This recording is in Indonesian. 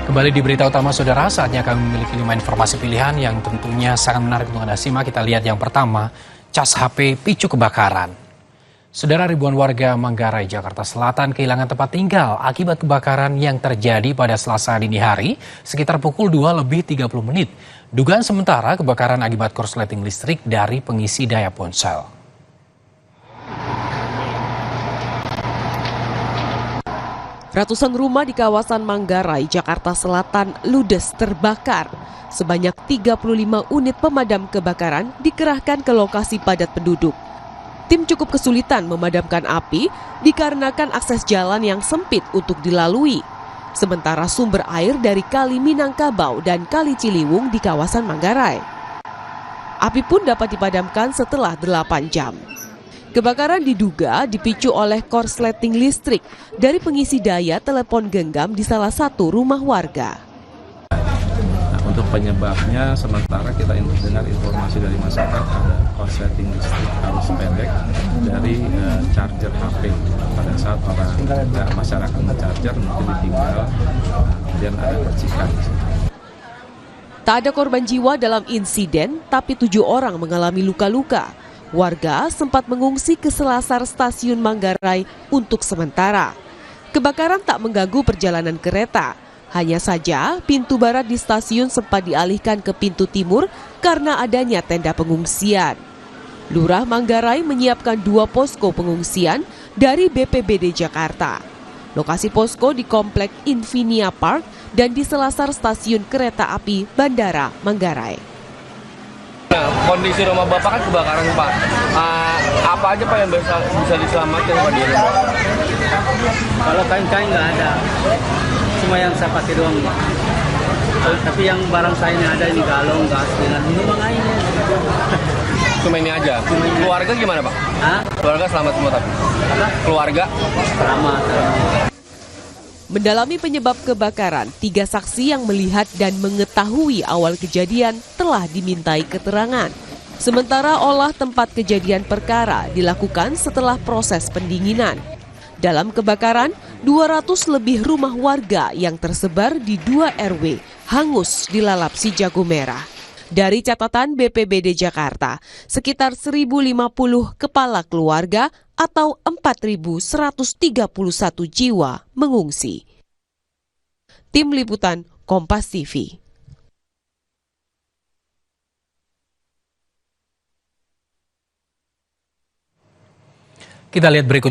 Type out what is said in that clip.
Kembali di berita utama saudara, saatnya kami memiliki 5 informasi pilihan yang tentunya sangat menarik untuk Anda simak. Kita lihat yang pertama, cas HP picu kebakaran. Saudara, ribuan warga Manggarai, Jakarta Selatan kehilangan tempat tinggal akibat kebakaran yang terjadi pada Selasa dini hari sekitar pukul 2:30. Dugaan sementara kebakaran akibat korsleting listrik dari pengisi daya ponsel. Ratusan rumah di kawasan Manggarai, Jakarta Selatan ludes terbakar. Sebanyak 35 unit pemadam kebakaran dikerahkan ke lokasi padat penduduk. Tim cukup kesulitan memadamkan api dikarenakan akses jalan yang sempit untuk dilalui. Sementara sumber air dari Kali Minangkabau dan Kali Ciliwung di kawasan Manggarai. Api pun dapat dipadamkan setelah 8 jam. Kebakaran diduga dipicu oleh korsleting listrik dari pengisi daya telepon genggam di salah satu rumah warga. Nah, untuk penyebabnya sementara kita dengar informasi dari masyarakat ada korsleting listrik arus pendek dari charger HP. Pada saat masyarakat men-charger mungkin ditinggal, kemudian ada percikan. Tak ada korban jiwa dalam insiden, tapi 7 orang mengalami luka-luka. Warga sempat mengungsi ke selasar stasiun Manggarai untuk sementara. Kebakaran tak mengganggu perjalanan kereta. Hanya saja pintu barat di stasiun sempat dialihkan ke pintu timur karena adanya tenda pengungsian. Lurah Manggarai menyiapkan 2 posko pengungsian dari BPBD Jakarta. Lokasi posko di Komplek Infinia Park dan di selasar stasiun kereta api Bandara Manggarai. Kondisi rumah Bapak kan kebakaran, Pak. Apa aja Pak yang bisa diselamatkan Pak di rumah? Kalau kain-kain nggak ada, cuma yang saya pakai doang. Tapi yang barang saya ini ada, ini galon, gas, dengan minuman lainnya. Cuma ini aja. Keluarga gimana Pak? Hah? Keluarga selamat semua tapi? Apa? Keluarga? Selamat. Mendalami penyebab kebakaran, 3 saksi yang melihat dan mengetahui awal kejadian telah dimintai keterangan. Sementara olah tempat kejadian perkara dilakukan setelah proses pendinginan. Dalam kebakaran, 200 lebih rumah warga yang tersebar di 2 RW hangus dilalap si jago merah. Dari catatan BPBD Jakarta, sekitar 1.050 kepala keluarga atau 4.131 jiwa mengungsi. Tim Liputan Kompas TV. Kita lihat berikut.